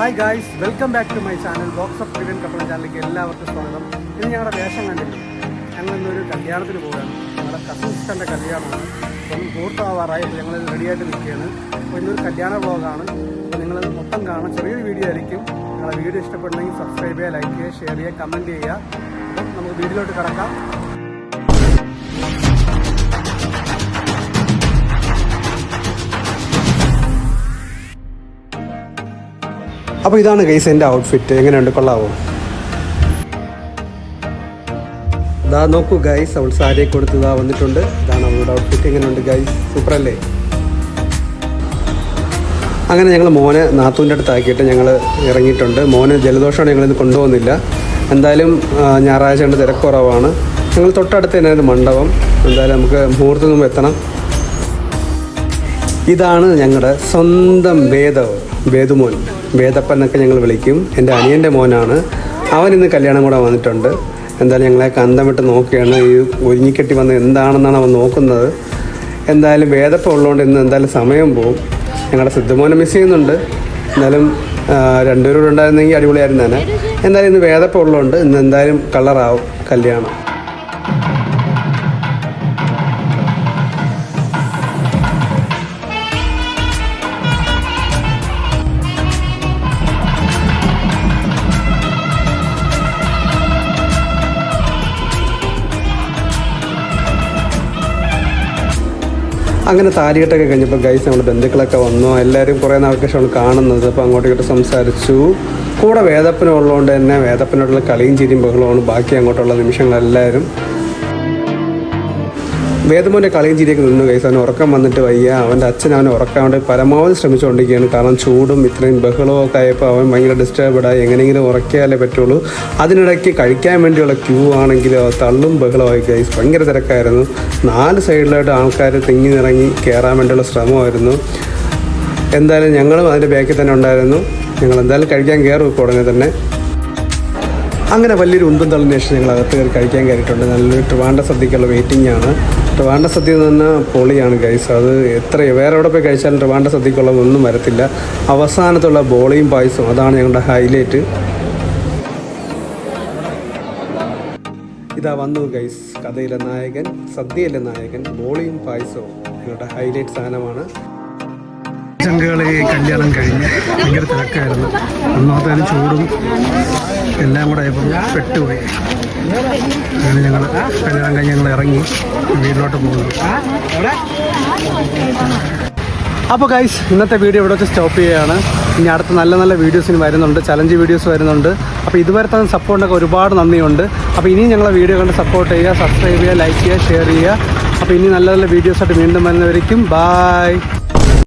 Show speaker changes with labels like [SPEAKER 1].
[SPEAKER 1] Hi guys, welcome back to my channel. Box of പ്രിവൻ couple ചാനലിലേക്ക് എല്ലാവർക്കും സ്വാഗതം. ഇന്ന് ഞങ്ങളുടെ വേഷം കണ്ടില്ലേ, ഞങ്ങൾ ഇന്നൊരു കല്യാണത്തിന് പോവുകയാണ്. ഞങ്ങളുടെ കസിൻ സിസ്റ്ററിൻ്റെ കല്യാണമാണ്. അപ്പം പൂർത്തമാവാറായി. അപ്പോൾ ഞങ്ങൾ റെഡിയായിട്ട് നിൽക്കുകയാണ്. അപ്പോൾ ഇന്നൊരു കല്യാണ വ്ളോഗാണ്. അപ്പോൾ നിങ്ങളത് മൊത്തം കാണാം. ചെറിയൊരു വീഡിയോ ആയിരിക്കും. നിങ്ങളുടെ വീഡിയോ ഇഷ്ടപ്പെടണമെങ്കിൽ സബ്സ്ക്രൈബ് ചെയ്യുക, ലൈക്ക് ചെയ്യുക, ഷെയർ ചെയ്യുക, കമൻറ്റ് ചെയ്യുക. അപ്പം നമുക്ക് വീഡിയോയിലോട്ട് കിടക്കാം. അപ്പോൾ ഇതാണ് ഗൈസ് എൻ്റെ ഔട്ട്ഫിറ്റ്. എങ്ങനെയുണ്ട്, കൊള്ളാവോ? ഇതാ നോക്കൂ ഗൈസ്, അവൾ സാരിയെ കൊടുത്തതാ വന്നിട്ടുണ്ട്. ഇതാണ് അവളുടെ ഔട്ട്ഫിറ്റ്. എങ്ങനെയുണ്ട് ഗൈസ്, സൂപ്പറല്ലേ? അങ്ങനെ ഞങ്ങൾ മോനെ നാത്തൂൻ്റെ അടുത്താക്കിയിട്ട് ഞങ്ങൾ ഇറങ്ങിയിട്ടുണ്ട്. മോന് ജലദോഷമാണ്, ഞങ്ങളിന്ന് കൊണ്ടുപോകുന്നില്ല. എന്തായാലും ഞായറാഴ്ച കൊണ്ട് തിരക്കുറവാണ്. ഞങ്ങൾ തൊട്ടടുത്ത് തന്നെയായിരുന്നു മണ്ഡപം. എന്തായാലും നമുക്ക് മുഹൂർത്തത്തിന് മുമ്പ് എത്തണം. ഇതാണ് ഞങ്ങളുടെ സ്വന്തം വേദുമോൻ, വേദപ്പൻ എന്നൊക്കെ ഞങ്ങൾ വിളിക്കും. എൻ്റെ അനിയൻ്റെ മോനാണ്. അവൻ ഇന്ന് കല്യാണം കൂടെ വന്നിട്ടുണ്ട്. എന്തായാലും ഞങ്ങളെ കന്തം വിട്ട് നോക്കുകയാണ്. ഈ ഒരുങ്ങിക്കെട്ടി വന്ന് എന്താണെന്നാണ് അവൻ നോക്കുന്നത്. എന്തായാലും വേദപ്പം ഉള്ളതുകൊണ്ട് ഇന്ന് എന്തായാലും സമയം പോവും. ഞങ്ങളുടെ സിദ്ധുമോനെ മിസ് ചെയ്യുന്നുണ്ട്. എന്തായാലും രണ്ടുപേരും ഉണ്ടായിരുന്നെങ്കിൽ അടിപൊളിയായിരുന്നു തന്നെ. എന്തായാലും ഇന്ന് വേദപ്പം ഉള്ളതുകൊണ്ട് ഇന്ന് എന്തായാലും കളറാവും കല്യാണം. അങ്ങനെ താലികെട്ടൊക്കെ കഴിഞ്ഞപ്പോൾ ഗൈസ് നമ്മുടെ ബന്ധുക്കളൊക്കെ വന്നു. എല്ലാവരും കുറേ നാൾക്ക് ശേഷമാണ് കാണുന്നത്. അപ്പോൾ അങ്ങോട്ടും ഇങ്ങോട്ട് സംസാരിച്ചു. കൂടെ വേദപ്പനും ഉള്ളതുകൊണ്ട് തന്നെ വേദപ്പനോടുള്ള കളിയും ചിരിയും ബഹളമാണ് ബാക്കി അങ്ങോട്ടുള്ള നിമിഷങ്ങളെല്ലാവരും. വേദമോൻ്റെ കളിയും ചിരിയൊക്കെ നിന്നു ഗൈസ്. അവന് ഉറക്കം വന്നിട്ട് വയ്യ. അവൻ്റെ അച്ഛൻ അവനെ ഉറക്കാൻ വേണ്ടി പരമാവധി ശ്രമിച്ചുകൊണ്ടിരിക്കുകയാണ്. കാരണം ചൂടും ഇത്രയും ബഹളവും ഒക്കെ ആയപ്പോൾ അവൻ ഭയങ്കര ഡിസ്റ്റർബഡായി. എങ്ങനെയെങ്കിലും ഉറക്കിയാലേ പറ്റുള്ളൂ. അതിനിടയ്ക്ക് കഴിക്കാൻ വേണ്ടിയുള്ള ക്യൂ ആണെങ്കിലോ തള്ളും ബഹളമായി ഗൈസ്. ഭയങ്കര തിരക്കായിരുന്നു. 4 സൈഡിലായിട്ട് ആൾക്കാർ തിങ്ങി നിറങ്ങി കയറാൻ വേണ്ടിയുള്ള ശ്രമമായിരുന്നു. എന്തായാലും ഞങ്ങളും അതിൻ്റെ ബാക്കിൽ തന്നെ ഉണ്ടായിരുന്നു. ഞങ്ങൾ എന്തായാലും കഴിക്കാൻ കയറും ഇപ്പോൾ ഉടനെ തന്നെ. അങ്ങനെ വലിയൊരു ഉന്തും തള്ളിന് ശേഷം ഞങ്ങൾ അകത്ത് കയറി കഴിക്കാൻ കയറിയിട്ടുണ്ട്. നല്ലൊരു ട്രിവാൻഡ സദ്യക്കുള്ള വെയിറ്റിംഗ് ആണ്. ട്രിവാൻഡ സദ്യ എന്ന് പറഞ്ഞാൽ പൊളിയാണ് ഗൈസ്. അത് വേറെ എവിടെ പോയി കഴിച്ചാലും ട്രിവാൻഡ സദ്യക്കുള്ളതൊന്നും വരത്തില്ല. അവസാനത്തുള്ള ബോളിയും പായസവും അതാണ് ഞങ്ങളുടെ ഹൈലൈറ്റ്. ഇതാ വന്നു ഗൈസ്, കഥയിലെ നായകൻ, സദ്യയിലെ നായകൻ, ബോളിയും പായസവും ഞങ്ങളുടെ ഹൈലൈറ്റ് സാധനമാണ്. ചങ്കുകളെ കല്യാണം കഴിഞ്ഞ് ഭയങ്കര തിരക്കായിരുന്നു. ഒന്നാമത്തേലും ചൂടും എല്ലാം കൂടെ ആയപ്പോൾ പെട്ടുപോയി. അങ്ങനെ ഞങ്ങൾ കല്യാണം കഴിഞ്ഞ് ഞങ്ങൾ ഇറങ്ങി വീട്ടിലോട്ട് പോകുന്നു. അപ്പോൾ ഗൈസ്, ഇന്നത്തെ വീഡിയോ ഇവിടെ വെച്ച് സ്റ്റോപ്പ് ചെയ്യുകയാണ്. ഇനി അടുത്ത നല്ല നല്ല വീഡിയോസിന് വരുന്നുണ്ട്, ചലഞ്ച് വീഡിയോസ് വരുന്നുണ്ട്. അപ്പോൾ ഇതുവരെ തന്നെ സപ്പോർട്ടിനൊക്കെ ഒരുപാട് നന്ദിയുണ്ട്. അപ്പോൾ ഇനിയും ഞങ്ങളെ വീഡിയോ കണ്ട് സപ്പോർട്ട് ചെയ്യുക, സബ്സ്ക്രൈബ് ചെയ്യുക, ലൈക്ക് ചെയ്യുക, ഷെയർ ചെയ്യുക. അപ്പോൾ ഇനി നല്ല നല്ല വീഡിയോസായിട്ട് വീണ്ടും വരുന്നവരേക്കും ബായ്.